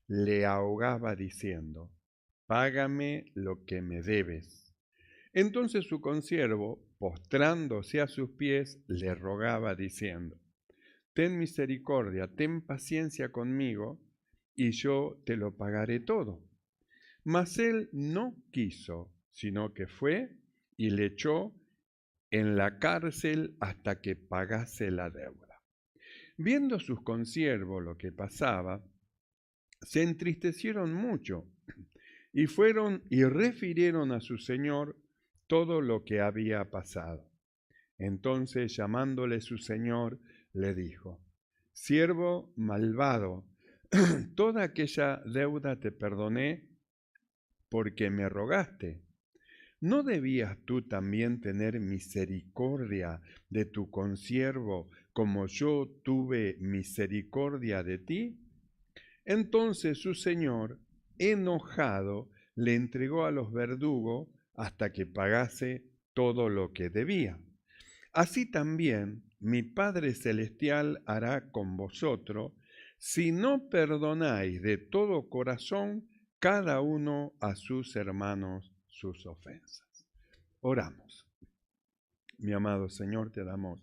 le ahogaba diciendo: «Págame lo que me debes». Entonces su consiervo, postrándose a sus pies, le rogaba diciendo: «Ten misericordia, ten paciencia conmigo, y yo te lo pagaré todo». Mas él no quiso, sino que fue y le echó en la cárcel hasta que pagase la deuda. Viendo sus consiervos lo que pasaba, se entristecieron mucho y fueron y refirieron a su señor todo lo que había pasado. Entonces, llamándole su señor, le dijo: «Siervo malvado, toda aquella deuda te perdoné porque me rogaste. ¿No debías tú también tener misericordia de tu consiervo como yo tuve misericordia de ti?» Entonces su señor, enojado, le entregó a los verdugos hasta que pagase todo lo que debía. Así también mi Padre Celestial hará con vosotros, si no perdonáis de todo corazón cada uno a sus hermanos sus ofensas. Oramos. Mi amado Señor, te damos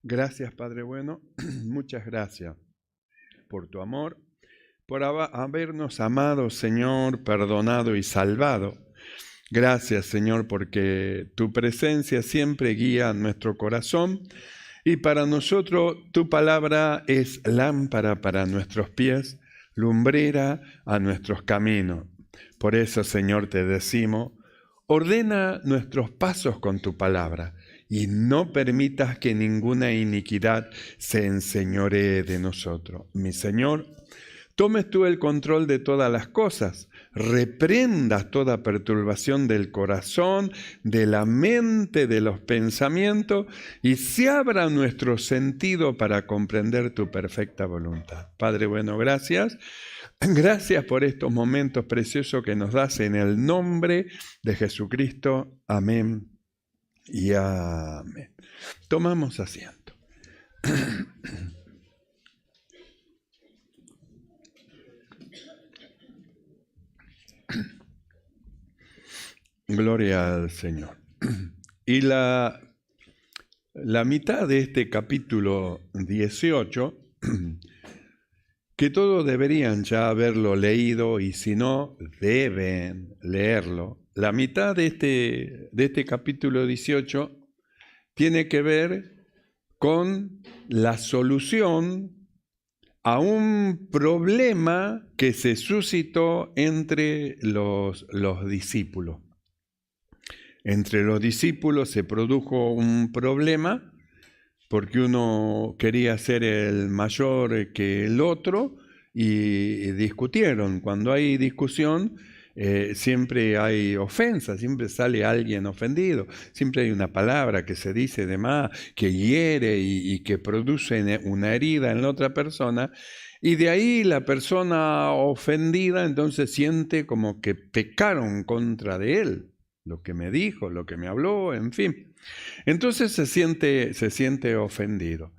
gracias, Padre bueno, muchas gracias por tu amor, por habernos amado, Señor, perdonado y salvado. Gracias, Señor, porque tu presencia siempre guía nuestro corazón y para nosotros tu palabra es lámpara para nuestros pies, lumbrera a nuestros caminos. Por eso, Señor, te decimos: ordena nuestros pasos con tu palabra y no permitas que ninguna iniquidad se enseñoree de nosotros. Mi Señor, tomes tú el control de todas las cosas, reprendas toda perturbación del corazón, de la mente, de los pensamientos, y se abra nuestro sentido para comprender tu perfecta voluntad. Padre bueno, gracias. Gracias por estos momentos preciosos que nos das en el nombre de Jesucristo. Amén y amén. Tomamos asiento. Gloria al Señor. Y la mitad de este capítulo 18, que todos deberían ya haberlo leído y si no, deben leerlo. La mitad de este capítulo 18 tiene que ver con la solución a un problema que se suscitó entre los discípulos. Entre los discípulos se produjo un problema porque uno quería ser el mayor que el otro y discutieron. Cuando hay discusión, siempre hay ofensa, siempre sale alguien ofendido, siempre hay una palabra que se dice de más, que hiere y que produce una herida en la otra persona, y de ahí la persona ofendida entonces siente como que pecaron contra de él, lo que me dijo, lo que me habló, en fin. Entonces se siente ofendido.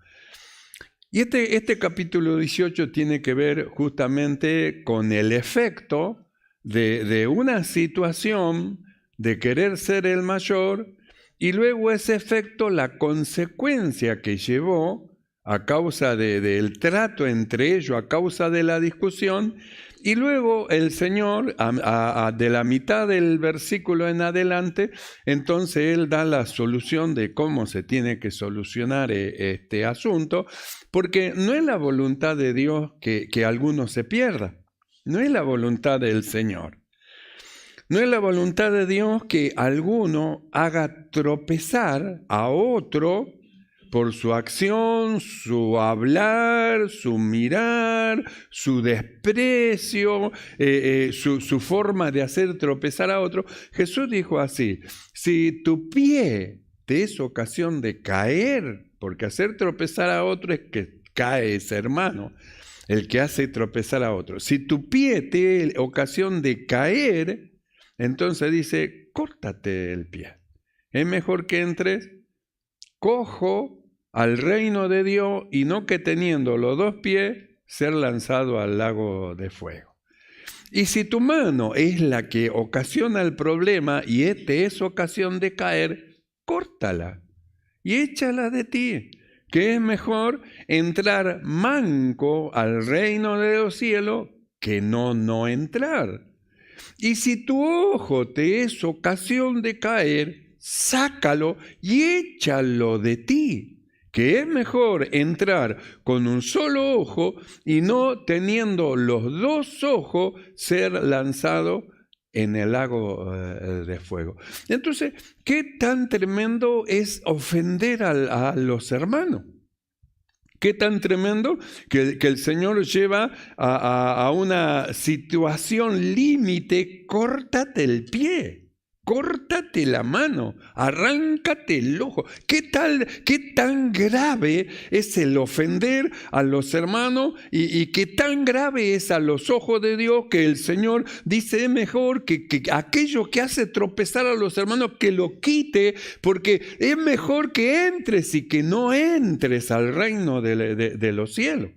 Y este capítulo 18 tiene que ver justamente con el efecto de una situación de querer ser el mayor y luego ese efecto, la consecuencia que llevó a causa del trato entre ellos, a causa de la discusión. Y luego el Señor, de la mitad del versículo en adelante, entonces Él da la solución de cómo se tiene que solucionar este asunto, porque no es la voluntad de Dios que alguno se pierda, no es la voluntad del Señor. No es la voluntad de Dios que alguno haga tropezar a otro por su acción, su hablar, su mirar, su desprecio, su forma de hacer tropezar a otro. Jesús dijo así: si tu pie te es ocasión de caer, porque hacer tropezar a otro es que cae ese hermano, el que hace tropezar a otro. Si tu pie te es ocasión de caer, entonces dice: córtate el pie. Es mejor que entres cojo al reino de Dios y no que teniendo los dos pies ser lanzado al lago de fuego. Y si tu mano es la que ocasiona el problema y este es ocasión de caer, córtala y échala de ti, que es mejor entrar manco al reino de los cielos que no entrar. Y si tu ojo te es ocasión de caer, sácalo y échalo de ti, que es mejor entrar con un solo ojo y no teniendo los dos ojos ser lanzado en el lago de fuego. Entonces, ¿qué tan tremendo es ofender a los hermanos? ¿Qué tan tremendo que el Señor lleva a una situación límite? Córtate el pie. Córtate la mano, arráncate el ojo. ¿Qué tan grave es el ofender a los hermanos y qué tan grave es a los ojos de Dios que el Señor dice es mejor que aquello que hace tropezar a los hermanos que lo quite, porque es mejor que entres y que no entres al reino de los cielos?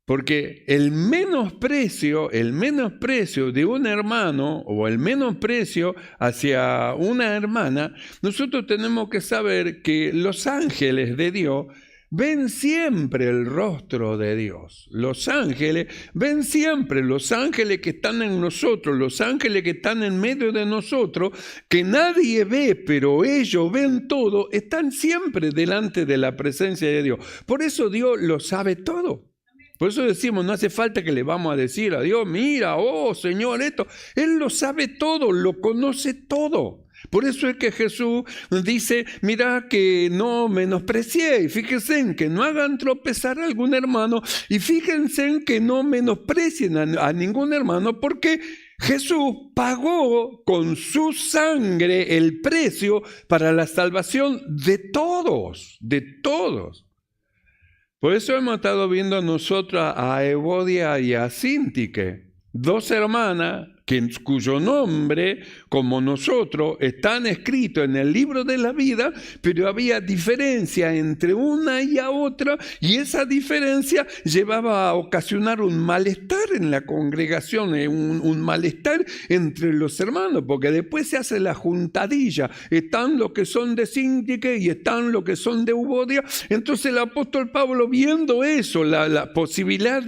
Porque el menosprecio de un hermano o el menosprecio hacia una hermana, nosotros tenemos que saber que los ángeles de Dios ven siempre el rostro de Dios. Los ángeles ven siempre, los ángeles que están en nosotros, los ángeles que están en medio de nosotros, que nadie ve, pero ellos ven todo, están siempre delante de la presencia de Dios. Por eso Dios lo sabe todo. Por eso decimos, no hace falta que le vamos a decir a Dios, mira, oh Señor, esto. Él lo sabe todo, lo conoce todo. Por eso es que Jesús dice, mira que no menospreciéis, fíjense en que no hagan tropezar a algún hermano y fíjense en que no menosprecien a ningún hermano, porque Jesús pagó con su sangre el precio para la salvación de todos, de todos. Por eso hemos estado viendo nosotros a Evodia y a Síntique, dos hermanas cuyo nombre, como nosotros, están escritos en el libro de la vida, pero había diferencia entre una y a otra, y esa diferencia llevaba a ocasionar un malestar en la congregación, un malestar entre los hermanos, porque después se hace la juntadilla, están los que son de Síntique y están los que son de Evodia. Entonces el apóstol Pablo, viendo eso, la posibilidad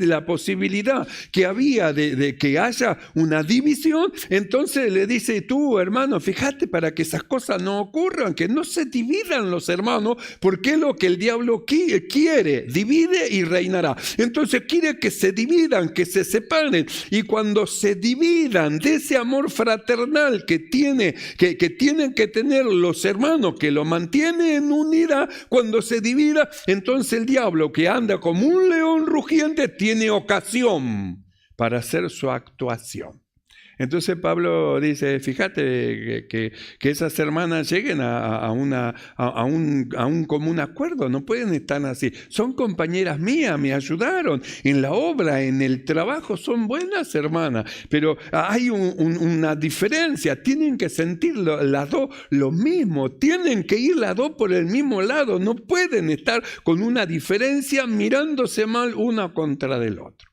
que había de que haya una división, entonces le dice, tú hermano, fíjate para que esas cosas no ocurran, que no se dividan los hermanos, porque es lo que el diablo quiere, divide y reinará. Entonces quiere que se dividan, que se separen, y cuando se dividan de ese amor fraternal que tienen que tener los hermanos, que lo mantienen en unidad, cuando se divida, entonces el diablo, que anda como un león rugiente, tiene ocasión para hacer su actuación. Entonces Pablo dice, fíjate que esas hermanas lleguen a un común acuerdo, no pueden estar así. Son compañeras mías, me ayudaron en la obra, en el trabajo, son buenas hermanas, pero hay una diferencia, tienen que sentir las dos lo mismo, tienen que ir las dos por el mismo lado, no pueden estar con una diferencia mirándose mal una contra del otro.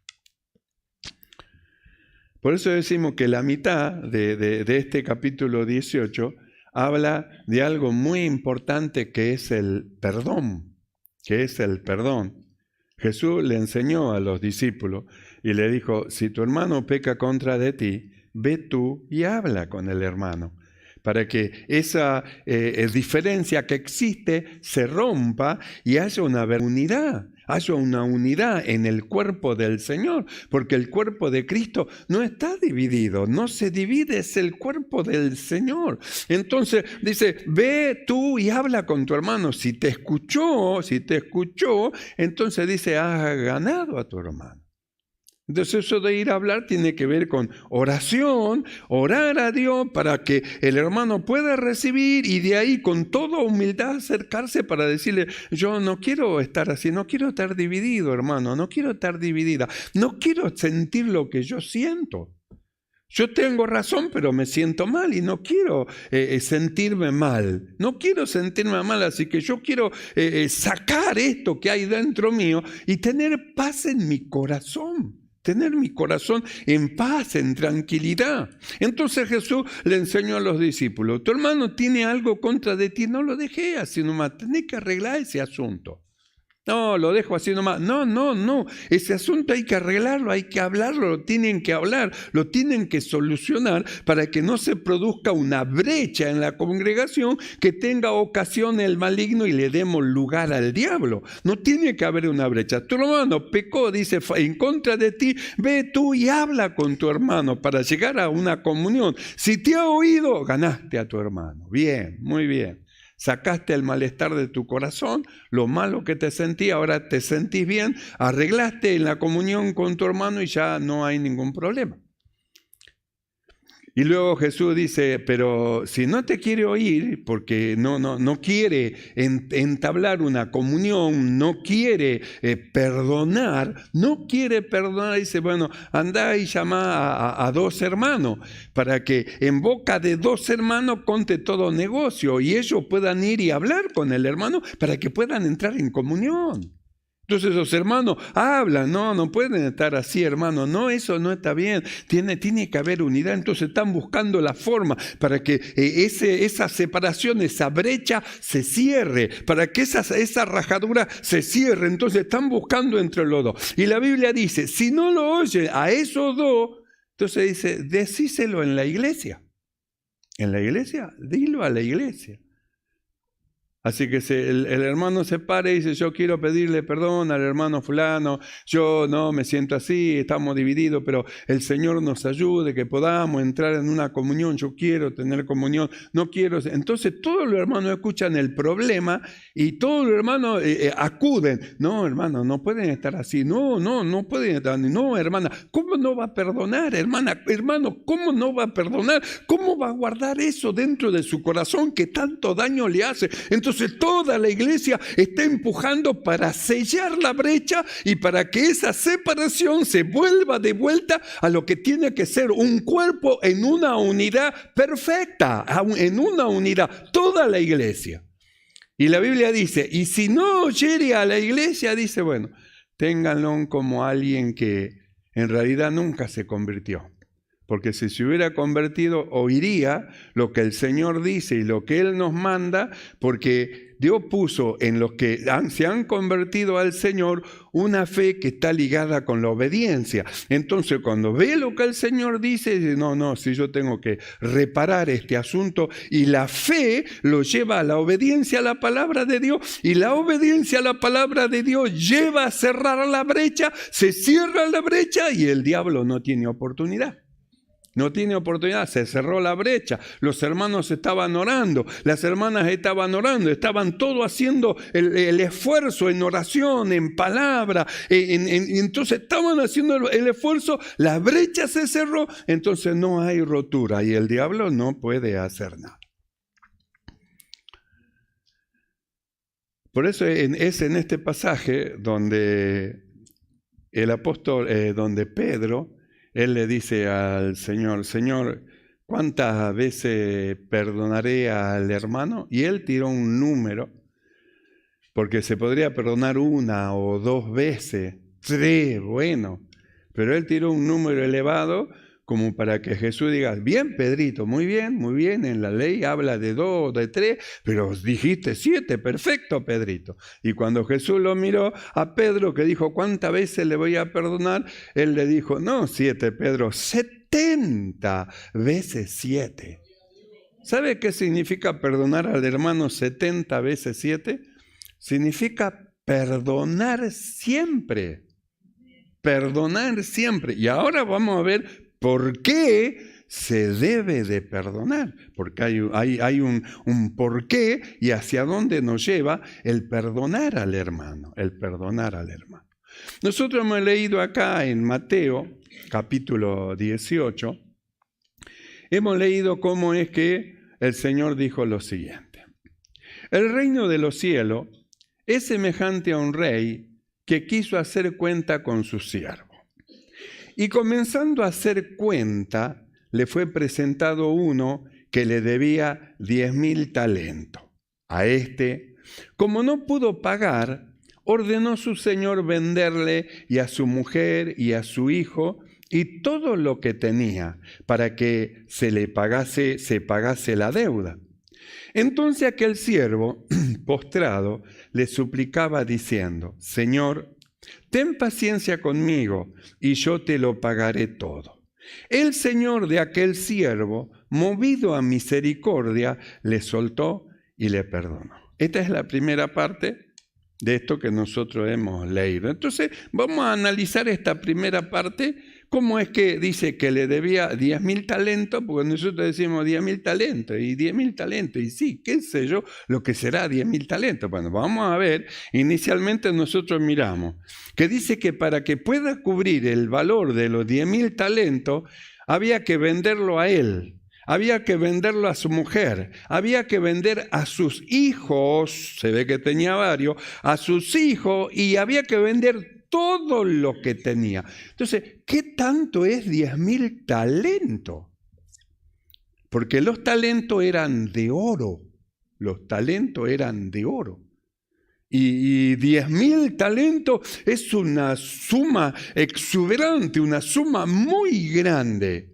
Por eso decimos que la mitad de este capítulo 18 habla de algo muy importante que es el perdón, Jesús le enseñó a los discípulos y le dijo, si tu hermano peca contra de ti, ve tú y habla con el hermano, para que esa diferencia que existe se rompa y haya una unidad. Haya una unidad en el cuerpo del Señor, porque el cuerpo de Cristo no está dividido, no se divide, es el cuerpo del Señor. Entonces dice, ve tú y habla con tu hermano. Si te escuchó, entonces dice, has ganado a tu hermano. Entonces eso de ir a hablar tiene que ver con oración, orar a Dios para que el hermano pueda recibir y de ahí con toda humildad acercarse para decirle, yo no quiero estar así, no quiero estar dividido hermano, no quiero estar dividida, no quiero sentir lo que yo siento. Yo tengo razón, pero me siento mal y no quiero sentirme mal. No quiero sentirme mal, así que yo quiero sacar esto que hay dentro mío y tener paz en mi corazón. Tener mi corazón en paz, en tranquilidad. Entonces Jesús le enseñó a los discípulos: tu hermano tiene algo contra de ti, no lo dejes así nomás, tenés que arreglar ese asunto. No, lo dejo así nomás. No. Ese asunto hay que arreglarlo, hay que hablarlo, lo tienen que hablar, lo tienen que solucionar para que no se produzca una brecha en la congregación que tenga ocasión el maligno y le demos lugar al diablo. No tiene que haber una brecha. Tu hermano pecó, dice, en contra de ti, ve tú y habla con tu hermano para llegar a una comunión. Si te ha oído, ganaste a tu hermano. Bien, muy bien. Sacaste el malestar de tu corazón, lo malo que te sentí, ahora te sentís bien, arreglaste en la comunión con tu hermano y ya no hay ningún problema. Y luego Jesús dice: pero si no te quiere oír, porque no quiere entablar una comunión, no quiere perdonar, dice: bueno, anda y llama a 2 hermanos, para que en boca de 2 hermanos conte todo negocio y ellos puedan ir y hablar con el hermano para que puedan entrar en comunión. Entonces los hermanos hablan, no pueden estar así, hermano, no, eso no está bien, tiene que haber unidad. Entonces están buscando la forma para que esa separación, esa brecha se cierre, para que esa rajadura se cierre. Entonces están buscando entre los dos. Y la Biblia dice: si no lo oye a esos dos, entonces dice, decíselo en la iglesia. ¿En la iglesia? Dilo a la iglesia. Así que el hermano se para y dice: yo quiero pedirle perdón al hermano fulano, yo no me siento así, estamos divididos, pero el Señor nos ayude, que podamos entrar en una comunión, yo quiero tener comunión, no quiero. Entonces todos los hermanos escuchan el problema y todos los hermanos acuden. No, hermano, no pueden estar así, no pueden estar, no, hermana, ¿cómo no va a perdonar, hermana? Hermano, ¿cómo no va a perdonar? ¿Cómo va a guardar eso dentro de su corazón que tanto daño le hace? Entonces toda la iglesia está empujando para sellar la brecha y para que esa separación se vuelva de vuelta a lo que tiene que ser un cuerpo en una unidad perfecta, en una unidad, toda la iglesia. Y la Biblia dice: y si no oyere a la iglesia, dice, bueno, ténganlo como alguien que en realidad nunca se convirtió. Porque si se hubiera convertido, oiría lo que el Señor dice y lo que Él nos manda, porque Dios puso en los que se han convertido al Señor una fe que está ligada con la obediencia. Entonces, cuando ve lo que el Señor dice, dice: no, si yo tengo que reparar este asunto, y la fe lo lleva a la obediencia a la palabra de Dios, y la obediencia a la palabra de Dios lleva a cerrar la brecha, se cierra la brecha y el diablo no tiene oportunidad. No tiene oportunidad, se cerró la brecha. Los hermanos estaban orando, las hermanas estaban orando, estaban todos haciendo el esfuerzo en oración, en palabra. Entonces estaban haciendo el esfuerzo, la brecha se cerró, entonces no hay rotura y el diablo no puede hacer nada. Por eso es en este pasaje donde el apóstol, donde Pedro, él le dice al Señor: Señor, ¿cuántas veces perdonaré al hermano? Y él tiró un número, porque se podría perdonar 1 o 2 veces, 3, bueno, pero él tiró un número elevado como para que Jesús diga: bien, Pedrito, muy bien, en la ley habla de 2, de 3, pero dijiste 7, perfecto, Pedrito. Y cuando Jesús lo miró a Pedro, que dijo: ¿cuántas veces le voy a perdonar? Él le dijo: no 7, Pedro, 70 veces 7. ¿Sabe qué significa perdonar al hermano 70 veces 7? Significa perdonar siempre. Perdonar siempre. Y ahora vamos a ver por qué se debe de perdonar, porque hay un porqué y hacia dónde nos lleva el perdonar al hermano, Nosotros hemos leído acá en Mateo, capítulo 18, hemos leído cómo es que el Señor dijo lo siguiente: el reino de los cielos es semejante a un rey que quiso hacer cuenta con sus siervos. Y comenzando a hacer cuenta, le fue presentado uno que le debía 10.000 talentos. A este, como no pudo pagar, ordenó su señor venderle y a su mujer y a su hijo y todo lo que tenía para que se pagase la deuda. Entonces aquel siervo, postrado, le suplicaba diciendo: Señor, ten paciencia conmigo y yo te lo pagaré todo. El señor de aquel siervo, movido a misericordia, le soltó y le perdonó. Esta es la primera parte de esto que nosotros hemos leído. Entonces, vamos a analizar esta primera parte, cómo es que dice que le debía 10.000 talentos, porque nosotros decimos 10.000 talentos, y 10.000 talentos, y sí, qué sé yo, lo que será 10.000 talentos. Bueno, vamos a ver, inicialmente nosotros miramos, que dice que para que pueda cubrir el valor de los 10.000 talentos, había que venderlo a él. Había que venderlo a su mujer, había que vender a sus hijos, se ve que tenía varios, a sus hijos, y había que vender todo lo que tenía. Entonces, ¿qué tanto es 10.000 talentos? Porque los talentos eran de oro, los talentos eran de oro. Y 10.000 talentos es una suma exuberante, una suma muy grande.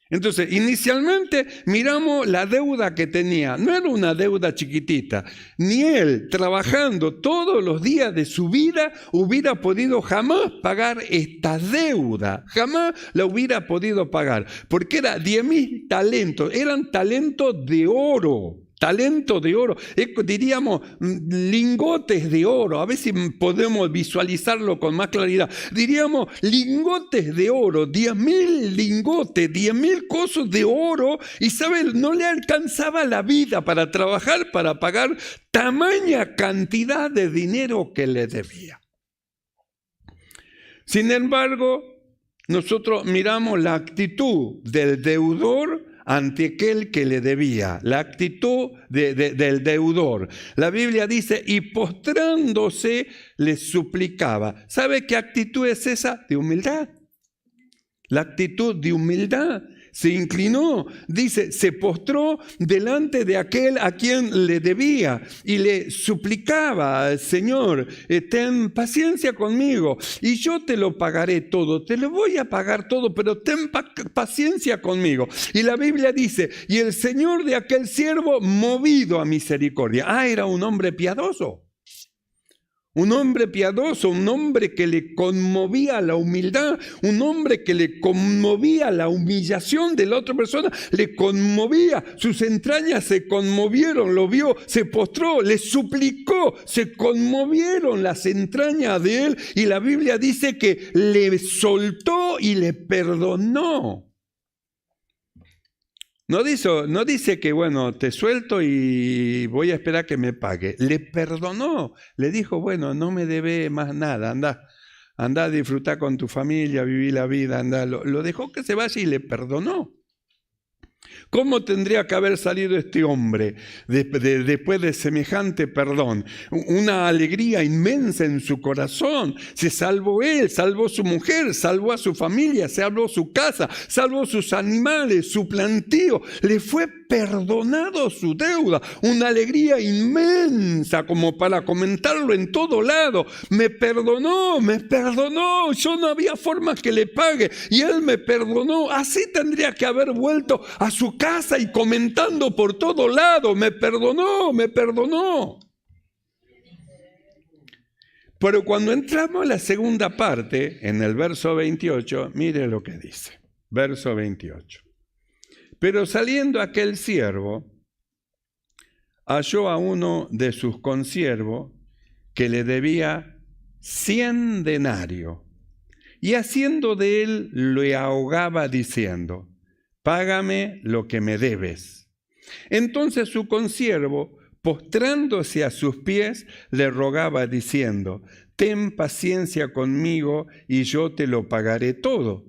Entonces, inicialmente miramos la deuda que tenía. No era una deuda chiquitita. Ni él, trabajando todos los días de su vida, hubiera podido jamás pagar esta deuda. Jamás la hubiera podido pagar. Porque era 10.000 talentos. Eran talentos de oro. Talento de oro, diríamos lingotes de oro, a ver si podemos visualizarlo con más claridad. Diríamos lingotes de oro, 10.000 lingotes, 10.000 cosas de oro, y ¿saben? No le alcanzaba la vida para trabajar, para pagar tamaña cantidad de dinero que le debía. Sin embargo, nosotros miramos la actitud del deudor ante aquel que le debía, la actitud del deudor. La Biblia dice, y postrándose le suplicaba. ¿Sabe qué actitud es esa? De humildad. La actitud de humildad. Se inclinó, dice, se postró delante de aquel a quien le debía y le suplicaba: Señor, ten paciencia conmigo y yo te lo pagaré todo, te lo voy a pagar todo, pero ten paciencia conmigo. Y la Biblia dice, y el Señor de aquel siervo, movido a misericordia. Era un hombre piadoso. Un hombre piadoso, un hombre que le conmovía la humildad, un hombre que le conmovía la humillación de la otra persona, le conmovía, sus entrañas se conmovieron, lo vio, se postró, le suplicó, se conmovieron las entrañas de él, y la Biblia dice que le soltó y le perdonó. No dice que, bueno, te suelto y voy a esperar que me pague. Le perdonó. Le dijo, bueno, no me debe más nada. Anda a disfrutar con tu familia, vivir la vida. Anda. Lo dejó que se vaya y le perdonó. ¿Cómo tendría que haber salido este hombre después de semejante perdón? Una alegría inmensa en su corazón. Se salvó él, salvó su mujer, salvó a su familia, salvó su casa, salvó sus animales, su plantío. Le fue perdonado su deuda. Una alegría inmensa como para comentarlo en todo lado. Me perdonó. Yo no había forma que le pague y él me perdonó. Así tendría que haber vuelto a su casa y comentando por todo lado: me perdonó. Pero cuando entramos a la segunda parte, en el verso 28, mire lo que dice. Verso 28. Pero saliendo aquel siervo, halló a uno de sus consiervos que le debía 100 denarios, y haciendo de él le ahogaba diciendo: págame lo que me debes. Entonces su consiervo, postrándose a sus pies, le rogaba diciendo: ten paciencia conmigo y yo te lo pagaré todo.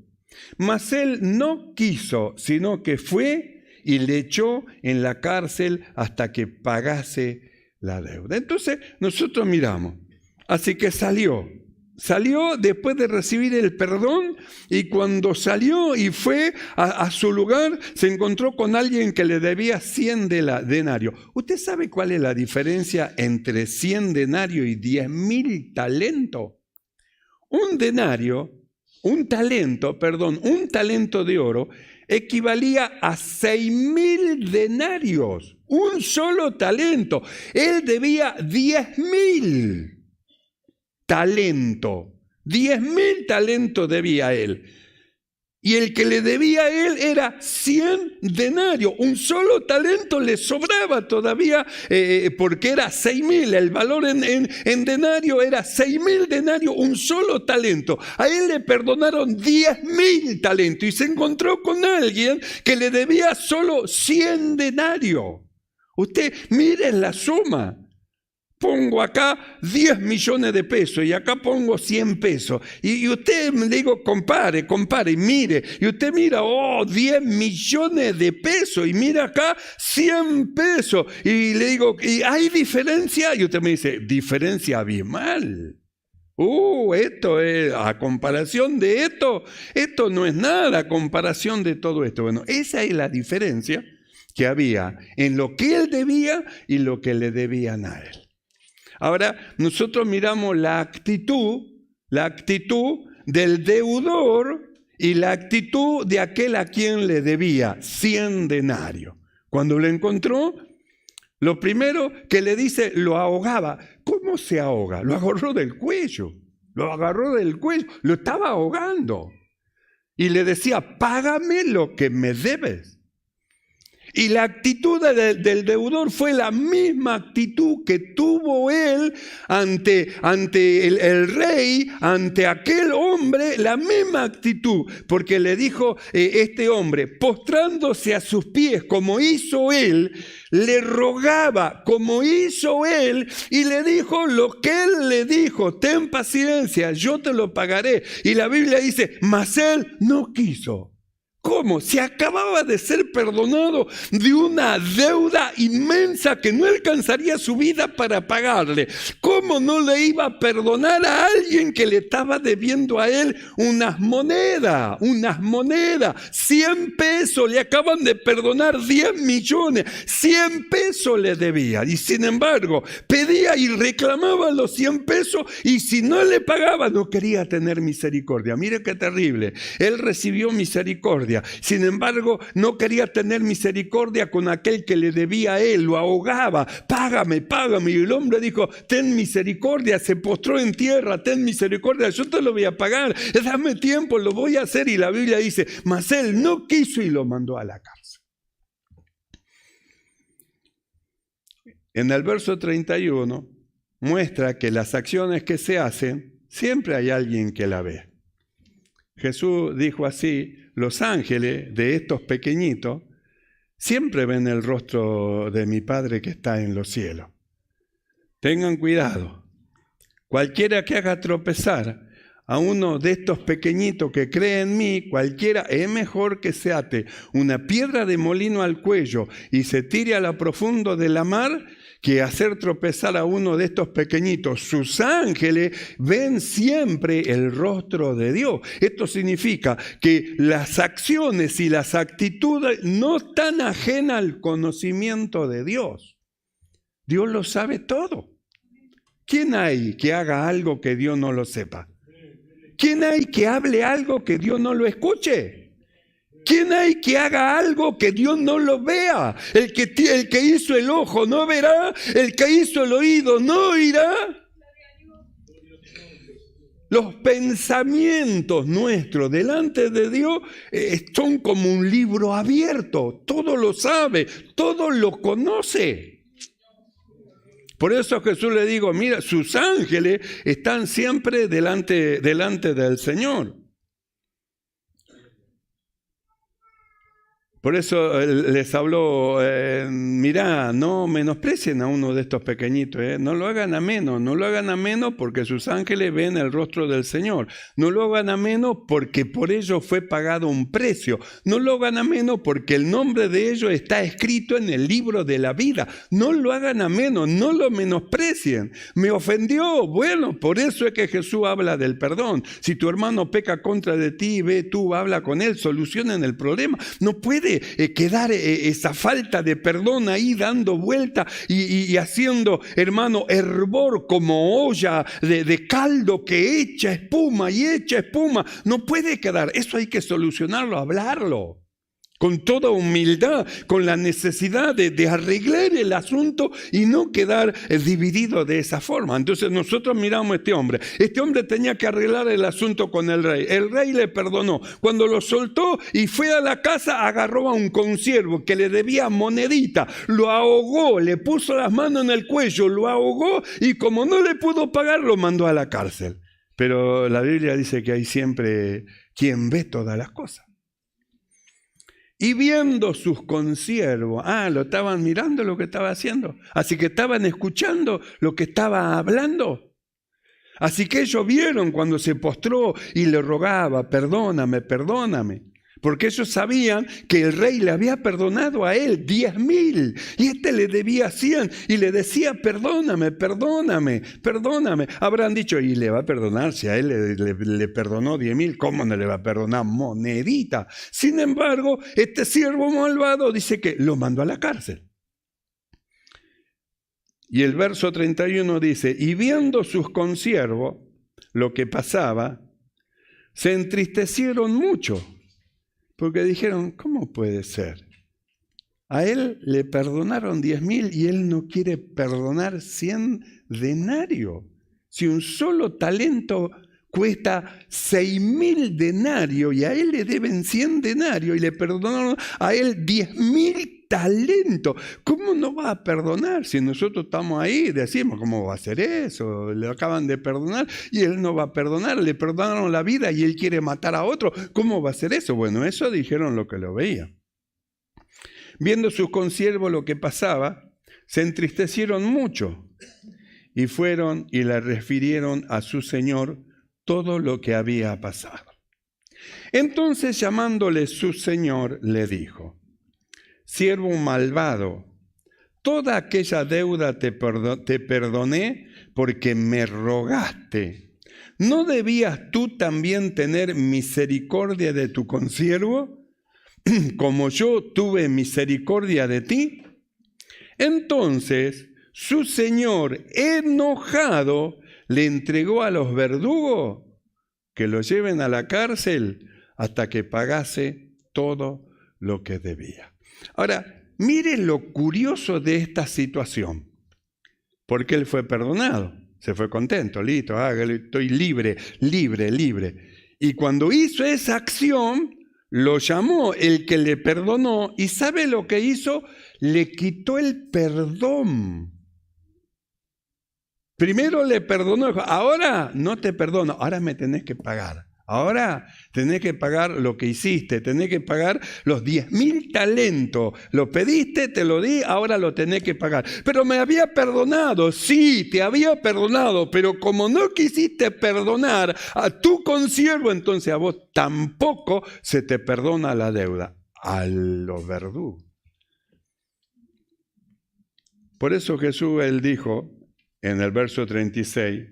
Mas él no quiso, sino que fue y le echó en la cárcel hasta que pagase la deuda. Entonces nosotros miramos, así que salió. salió después de recibir el perdón y cuando salió y fue a su lugar, se encontró con alguien que le debía 100 denarios. ¿Usted sabe cuál es la diferencia entre 100 denarios y 10.000 talentos? Un talento de oro equivalía a 6.000 denarios. Un solo talento. Él debía 10.000 talentos. 10.000 talentos debía él. Y el que le debía a él era 100 denarios. Un solo talento le sobraba todavía porque era 6.000. El valor en denario era 6.000 denarios, un solo talento. A él le perdonaron 10.000 talentos y se encontró con alguien que le debía solo 100 denarios. Usted mire la suma. Pongo acá 10 millones de pesos y acá pongo 100 pesos. Y usted me digo, compare, mire. Y usted mira, 10 millones de pesos. Y mira acá 100 pesos. Y le digo, ¿y hay diferencia? Y usted me dice, diferencia abismal. Esto es, a comparación de esto no es nada a comparación de todo esto. Bueno, esa es la diferencia que había en lo que él debía y lo que le debían a él. Ahora, nosotros miramos la actitud del deudor y la actitud de aquel a quien le debía 100 denarios. Cuando lo encontró, lo primero que le dice, lo ahogaba. ¿Cómo se ahoga? Lo agarró del cuello, lo estaba ahogando. Y le decía, págame lo que me debes. Y la actitud del deudor fue la misma actitud que tuvo él ante el rey, ante aquel hombre, la misma actitud. Porque le dijo este hombre, postrándose a sus pies como hizo él, le rogaba como hizo él y le dijo lo que él le dijo, ten paciencia, yo te lo pagaré. Y la Biblia dice, mas él no quiso. ¿Cómo? Se acababa de ser perdonado de una deuda inmensa que no alcanzaría su vida para pagarle. ¿Cómo no le iba a perdonar a alguien que le estaba debiendo a él unas monedas? 100 pesos, le acaban de perdonar 10 millones, 100 pesos le debía. Y sin embargo, pedía y reclamaba los 100 pesos y si no le pagaba no quería tener misericordia. Mire qué terrible. Él recibió misericordia. Sin embargo, no quería tener misericordia con aquel que le debía a él, lo ahogaba, págame. Y el hombre dijo, ten misericordia, se postró en tierra, ten misericordia, yo te lo voy a pagar, dame tiempo, lo voy a hacer. Y la Biblia dice, mas él no quiso y lo mandó a la cárcel. En el verso 31 muestra que las acciones que se hacen, siempre hay alguien que la ve. Jesús dijo así, los ángeles de estos pequeñitos siempre ven el rostro de mi Padre que está en los cielos. Tengan cuidado. Cualquiera que haga tropezar a uno de estos pequeñitos que cree en mí, cualquiera, es mejor que se ate una piedra de molino al cuello y se tire a lo profundo de la mar que hacer tropezar a uno de estos pequeñitos. Sus ángeles ven siempre el rostro de Dios. Esto significa que las acciones y las actitudes no están ajenas al conocimiento de Dios. Dios lo sabe todo. ¿Quién hay que haga algo que Dios no lo sepa? ¿Quién hay que hable algo que Dios no lo escuche? ¿Quién hay que haga algo que Dios no lo vea? El que hizo el ojo no verá, el que hizo el oído no oirá. Los pensamientos nuestros delante de Dios son como un libro abierto. Todo lo sabe, todo lo conoce. Por eso a Jesús le digo, mira, sus ángeles están siempre delante del Señor. Por eso les habló, mirá, no menosprecien a uno de estos pequeñitos, no lo hagan ameno porque sus ángeles ven el rostro del Señor. No lo hagan ameno porque por ellos fue pagado un precio. No lo hagan ameno porque el nombre de ellos está escrito en el libro de la vida. No lo hagan ameno, no lo menosprecien. Me ofendió, bueno, por eso es que Jesús habla del perdón. Si tu hermano peca contra de ti, ve tú, habla con él, solucionen el problema. No puede quedar esa falta de perdón ahí dando vuelta y haciendo, hermano, hervor como olla de caldo que echa espuma y echa espuma. No puede quedar. Eso hay que solucionarlo, hablarlo. Con toda humildad, con la necesidad de arreglar el asunto y no quedar dividido de esa forma. Entonces nosotros miramos a este hombre. Este hombre tenía que arreglar el asunto con el rey. El rey le perdonó. Cuando lo soltó y fue a la casa, agarró a un consiervo que le debía monedita. Lo ahogó, le puso las manos en el cuello, lo ahogó y como no le pudo pagar, lo mandó a la cárcel. Pero la Biblia dice que hay siempre quien ve todas las cosas. Y viendo sus consiervos, lo estaban mirando lo que estaba haciendo. Así que estaban escuchando lo que estaba hablando. Así que ellos vieron cuando se postró y le rogaba, perdóname, perdóname. Porque ellos sabían que el rey le había perdonado a él 10.000 y este le debía 100 y le decía, perdóname, perdóname, perdóname. Habrán dicho, y le va a perdonar si a él le perdonó 10.000, ¿cómo no le va a perdonar monedita? Sin embargo, este siervo malvado dice que lo mandó a la cárcel. Y el verso 31 dice, y viendo sus consiervos lo que pasaba, se entristecieron mucho. Porque dijeron, ¿cómo puede ser? A él le perdonaron 10.000 y él no quiere perdonar 100 denarios. Si un solo talento cuesta 6.000 denarios y a él le deben 100 denarios y le perdonaron a él 10.000 talentos. ¿Cómo no va a perdonar? Si nosotros estamos ahí, decimos, ¿cómo va a hacer eso? Le acaban de perdonar y él no va a perdonar. Le perdonaron la vida y él quiere matar a otro. ¿Cómo va a hacer eso? Bueno, eso dijeron lo que lo veía. Viendo sus consiervos lo que pasaba, se entristecieron mucho y fueron y le refirieron a su señor todo lo que había pasado. Entonces, llamándole su señor, le dijo, siervo malvado, toda aquella deuda te perdoné porque me rogaste. ¿No debías tú también tener misericordia de tu consiervo, como yo tuve misericordia de ti? Entonces su señor, enojado, le entregó a los verdugos que lo lleven a la cárcel hasta que pagase todo lo que debía. Ahora, mire lo curioso de esta situación, porque él fue perdonado, se fue contento, listo, estoy libre. Y cuando hizo esa acción, lo llamó el que le perdonó, y ¿sabe lo que hizo? Le quitó el perdón. Primero le perdonó, ahora no te perdono, ahora me tenés que pagar. Ahora tenés que pagar lo que hiciste, tenés que pagar los 10.000 talentos. Lo pediste, te lo di, ahora lo tenés que pagar. Pero me había perdonado, sí, te había perdonado, pero como no quisiste perdonar a tu consiervo, entonces a vos tampoco se te perdona la deuda. A los verdugos. Por eso Jesús, él dijo en el verso 36,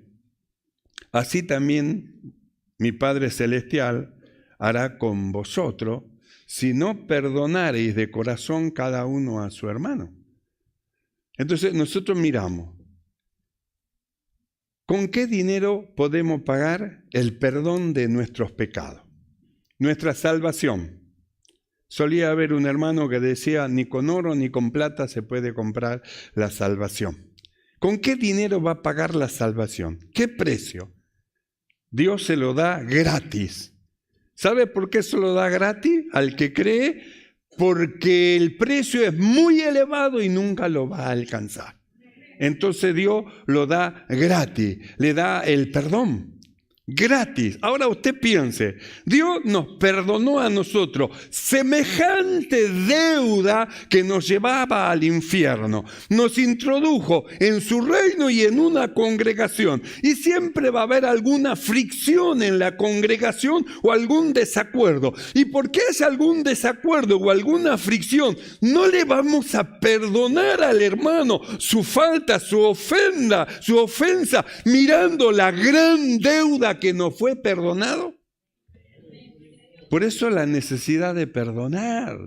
así también mi Padre Celestial hará con vosotros si no perdonareis de corazón cada uno a su hermano. Entonces nosotros miramos, ¿con qué dinero podemos pagar el perdón de nuestros pecados? Nuestra salvación. Solía haber un hermano que decía, ni con oro ni con plata se puede comprar la salvación. ¿Con qué dinero va a pagar la salvación? ¿Qué precio? Dios se lo da gratis. ¿Sabe por qué se lo da gratis al que cree? Porque el precio es muy elevado y nunca lo va a alcanzar. Entonces Dios lo da gratis, le da el perdón Gratis. Ahora usted piense, Dios nos perdonó a nosotros semejante deuda que nos llevaba al infierno. Nos introdujo en su reino y en una congregación. Y siempre va a haber alguna fricción en la congregación o algún desacuerdo. Y porque es algún desacuerdo o alguna fricción, no le vamos a perdonar al hermano su falta, su ofensa, mirando la gran deuda que nos fue perdonado. Por eso la necesidad de perdonar.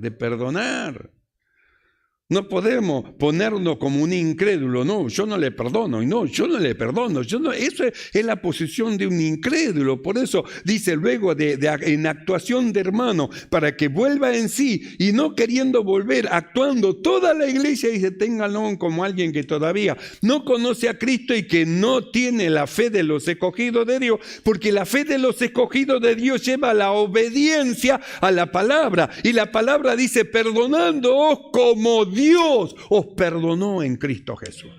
No podemos ponernos como un incrédulo. No, yo no le perdono. No, yo no le perdono. Eso es la posición de un incrédulo. Por eso dice luego en actuación de hermano, para que vuelva en sí y no queriendo volver, actuando toda la iglesia, dice, ténganlo como alguien que todavía no conoce a Cristo y que no tiene la fe de los escogidos de Dios, porque la fe de los escogidos de Dios lleva a la obediencia a la palabra. Y la palabra dice, perdonándoos como Dios os perdonó en Cristo Jesús.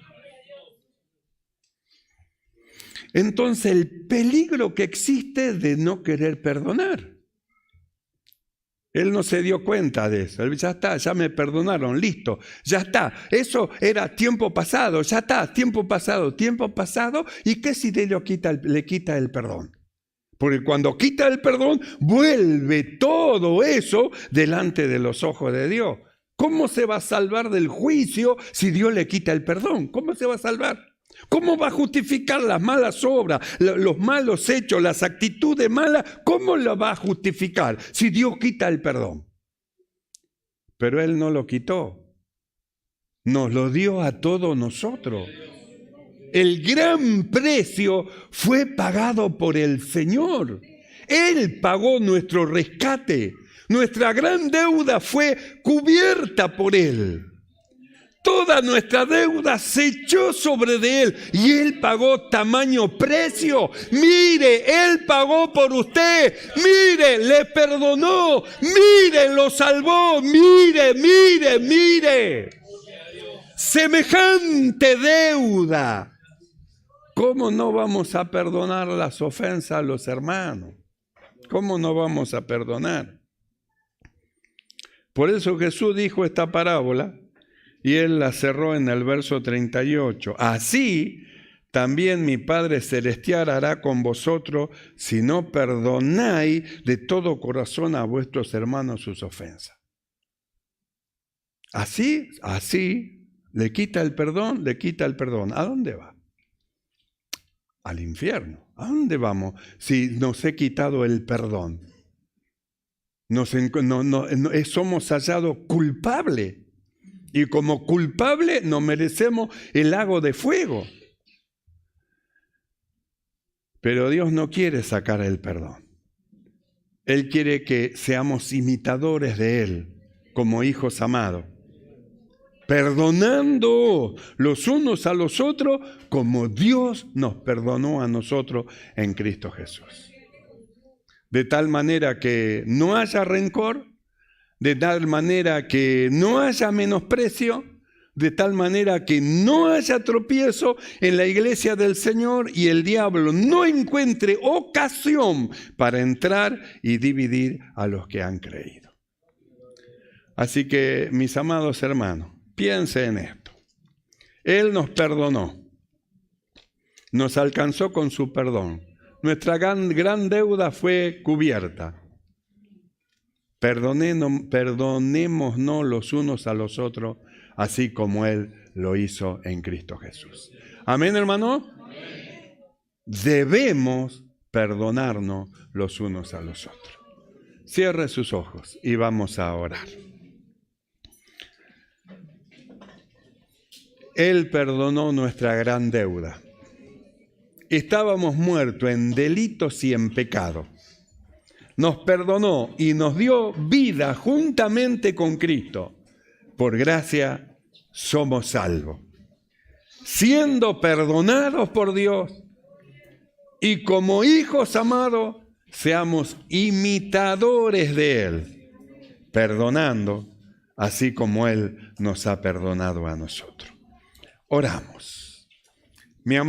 Entonces el peligro que existe de no querer perdonar. Él no se dio cuenta de eso. Él, ya está, ya me perdonaron, listo, ya está. Eso era tiempo pasado, ya está, tiempo pasado. ¿Y qué si le quita el perdón? Porque cuando quita el perdón, vuelve todo eso delante de los ojos de Dios. ¿Cómo se va a salvar del juicio si Dios le quita el perdón? ¿Cómo se va a salvar? ¿Cómo va a justificar las malas obras, los malos hechos, las actitudes malas? ¿Cómo lo va a justificar si Dios quita el perdón? Pero Él no lo quitó. Nos lo dio a todos nosotros. El gran precio fue pagado por el Señor. Él pagó nuestro rescate. Nuestra gran deuda fue cubierta por Él. Toda nuestra deuda se echó sobre de Él y Él pagó tamaño precio. Mire, Él pagó por usted. Mire, le perdonó. Mire, lo salvó. Mire. Semejante deuda. ¿Cómo no vamos a perdonar las ofensas a los hermanos? ¿Cómo no vamos a perdonar? Por eso Jesús dijo esta parábola y Él la cerró en el verso 38. Así también mi Padre Celestial hará con vosotros si no perdonáis de todo corazón a vuestros hermanos sus ofensas. Así, le quita el perdón. ¿A dónde va? Al infierno. ¿A dónde vamos si nos he quitado el perdón? Somos hallados culpables. Y como culpables no merecemos el lago de fuego. Pero Dios no quiere sacar el perdón. Él quiere que seamos imitadores de Él, como hijos amados. Perdonando los unos a los otros, como Dios nos perdonó a nosotros en Cristo Jesús. De tal manera que no haya rencor, de tal manera que no haya menosprecio, de tal manera que no haya tropiezo en la iglesia del Señor y el diablo no encuentre ocasión para entrar y dividir a los que han creído. Así que, mis amados hermanos, piensen en esto. Él nos perdonó, nos alcanzó con su perdón. Nuestra gran deuda fue cubierta. Perdonémonos los unos a los otros, así como Él lo hizo en Cristo Jesús. ¿Amén, hermano? Amén. Debemos perdonarnos los unos a los otros. Cierre sus ojos y vamos a orar. Él perdonó nuestra gran deuda. Estábamos muertos en delitos y en pecado. Nos perdonó y nos dio vida juntamente con Cristo. Por gracia somos salvos. Siendo perdonados por Dios y como hijos amados, seamos imitadores de Él, perdonando así como Él nos ha perdonado a nosotros. Oramos.